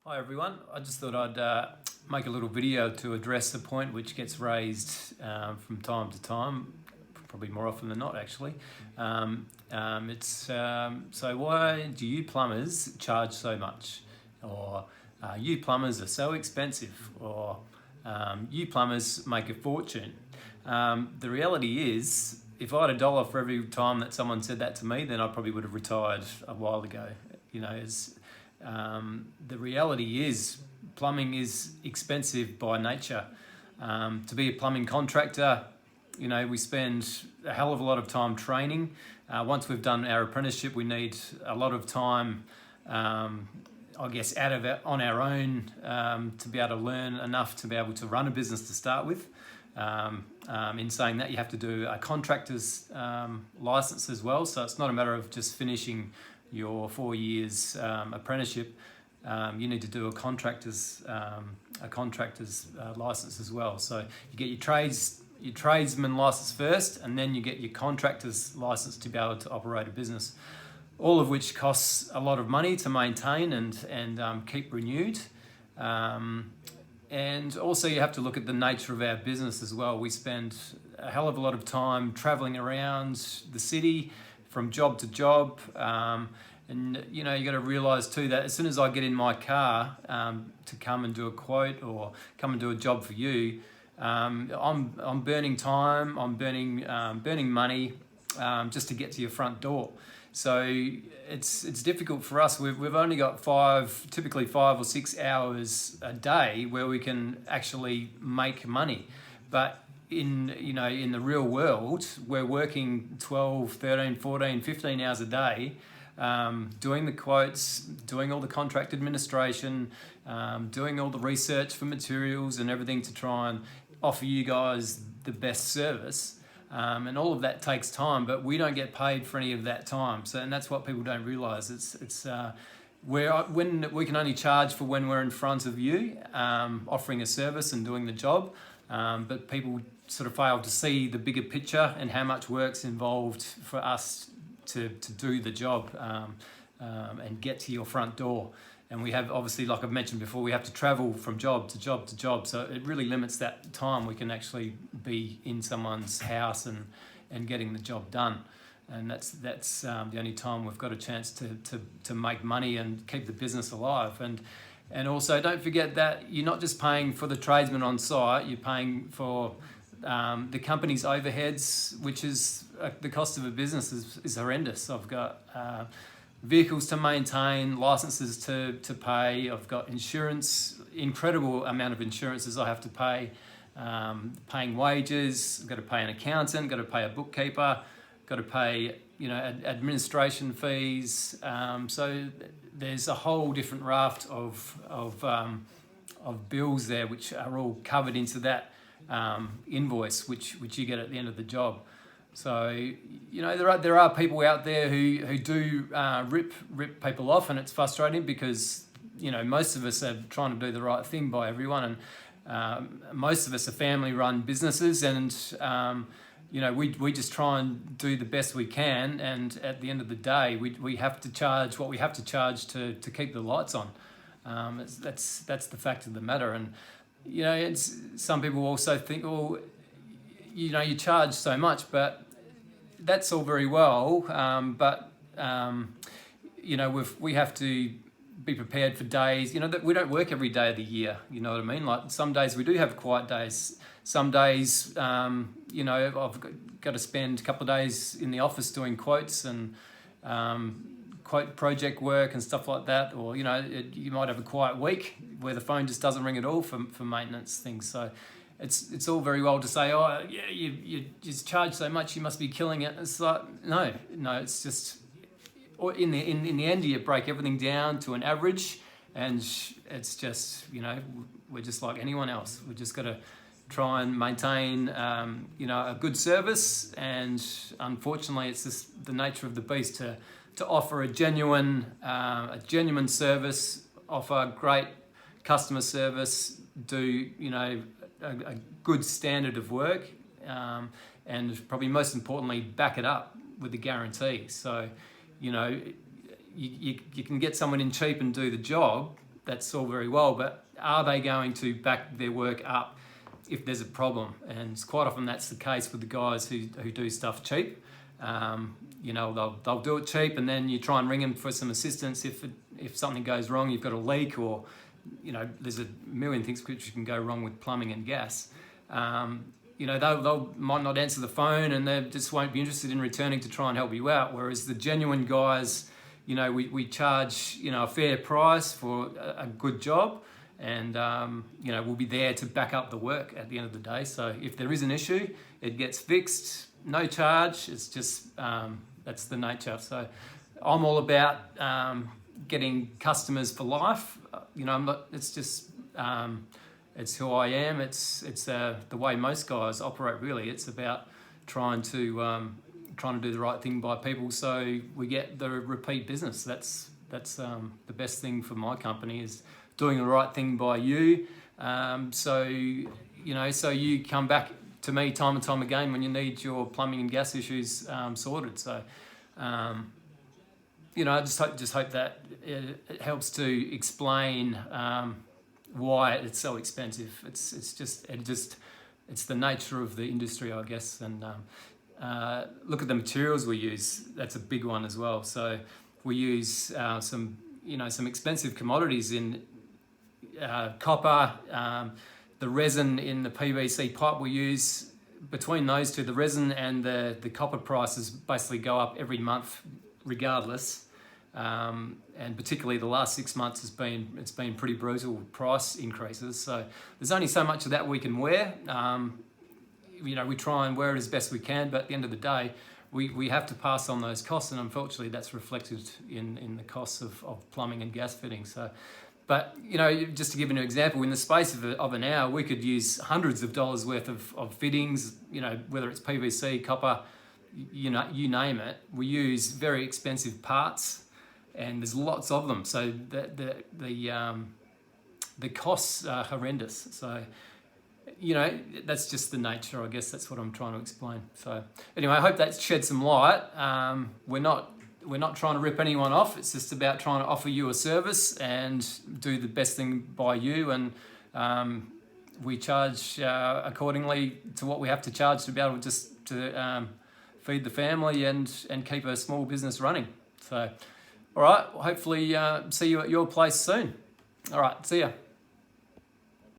Hi everyone, I just thought I'd make a little video to address a point which gets raised from time to time, probably more often than not actually. So why do you plumbers charge so much? Or you plumbers are so expensive? Or you plumbers make a fortune? The reality is, if I had $1 for every time that someone said that to me, then I probably would have retired a while ago. The reality is plumbing is expensive by nature. To be a plumbing contractor, we spend a hell of a lot of time training. Once we've done our apprenticeship, we need a lot of time, on our own to be able to learn enough to be able to run a business to start with. In saying that, you have to do a contractor's license as well. So it's not a matter of just finishing your 4 years apprenticeship. You need to do a contractor's license as well. So you get your tradesman license first, and then you get your contractor's license to be able to operate a business. All of which costs a lot of money to maintain and keep renewed. And also you have to look at the nature of our business as well. We spend a hell of a lot of time traveling around the city from job to job. And you got to realise too that as soon as I get in my car to come and do a quote or come and do a job for you, I'm burning time, I'm burning money just to get to your front door. So it's difficult for us. We've only got typically 5 or 6 hours a day where we can actually make money. But in the real world, we're working 12, 13, 14, 15 hours a day, doing the quotes, doing all the contract administration, doing all the research for materials and everything to try and offer you guys the best service. And all of that takes time, but we don't get paid for any of that time. And that's what people don't realise. When we can only charge for when we're in front of you, offering a service and doing the job. But people sort of fail to see the bigger picture and how much work's involved for us to do the job and get to your front door. And we have, obviously, like I've mentioned before, we have to travel from job to job to job. So it really limits that time we can actually be in someone's house and getting the job done. And that's the only time we've got a chance to make money and keep the business alive. And also, don't forget that you're not just paying for the tradesman on site, you're paying for the company's overheads, which is the cost of a business is horrendous. I've got vehicles to maintain, licenses to pay. I've got insurance, incredible amount of insurances I have to pay, paying wages. I've got to pay an accountant, got to pay a bookkeeper, got to pay administration fees. So there's a whole different raft of bills there, which are all covered into that invoice, which you get at the end of the job. So there are people out there who do rip people off, and it's frustrating because most of us are trying to do the right thing by everyone, and most of us are family-run businesses, and we just try and do the best we can. And at the end of the day, we have to charge what we have to charge to keep the lights on. That's the fact of the matter. And some people also think, well, you charge so much, but that's all very well, but we have to be prepared for days. That we don't work every day of the year. You know what I mean? Like some days we do have quiet days. Some days, I've got to spend a couple of days in the office doing quotes and quote project work and stuff like that. Or you might have a quiet week where the phone just doesn't ring at all for maintenance things. So it's all very well to say, oh yeah, you just charge so much, you must be killing it. It's like no, it's just, or in the end you break everything down to an average, and it's just we're just like anyone else. We just got to try and maintain a good service, and unfortunately it's just the nature of the beast to offer a genuine service, offer great customer service, do a good standard of work, and probably most importantly, back it up with a guarantee. So, you can get someone in cheap and do the job, that's all very well, but are they going to back their work up if there's a problem? And quite often that's the case with the guys who do stuff cheap. You know, they'll do it cheap, and then you try and ring them for some assistance if something goes wrong, you've got a leak, or you know, there's a million things which can go wrong with plumbing and gas. You know, they'll might not answer the phone, and they just won't be interested in returning to try and help you out. Whereas the genuine guys, you know, we charge, you know, a fair price for a good job, and you know, we'll be there to back up the work at the end of the day. So if there is an issue, it gets fixed, no charge. It's just that's the nature. So I'm all about getting customers for life. You know, I'm not. It's just it's who I am. It's the way most guys operate. Really, it's about trying to do the right thing by people, so we get the repeat business. That's the best thing for my company, is doing the right thing by you. So you know, so you come back to me time and time again when you need your plumbing and gas issues sorted. So you know, I just hope that it helps to explain why it's so expensive. It's the nature of the industry, I guess. And look at the materials we use. That's a big one as well. So we use some expensive commodities in copper, the resin in the PVC pipe we use. Between those two, the resin and the copper prices basically go up every month regardless. And particularly the last 6 months it's been pretty brutal price increases. So there's only so much of that we can wear. You know, we try and wear it as best we can, but at the end of the day, we have to pass on those costs, and unfortunately that's reflected in the costs of plumbing and gas fitting. So, but you know, just to give you an example, in the space of an hour, we could use hundreds of dollars worth of fittings, you know, whether it's PVC, copper, you know, you name it. We use very expensive parts, and there's lots of them. So the costs are horrendous. So, you know, that's just the nature, I guess. That's what I'm trying to explain. So anyway, I hope that shed some light. We're not trying to rip anyone off. It's just about trying to offer you a service and do the best thing by you. And we charge accordingly to what we have to charge to be able to feed the family and keep a small business running. So, all right, hopefully see you at your place soon. All right, see ya.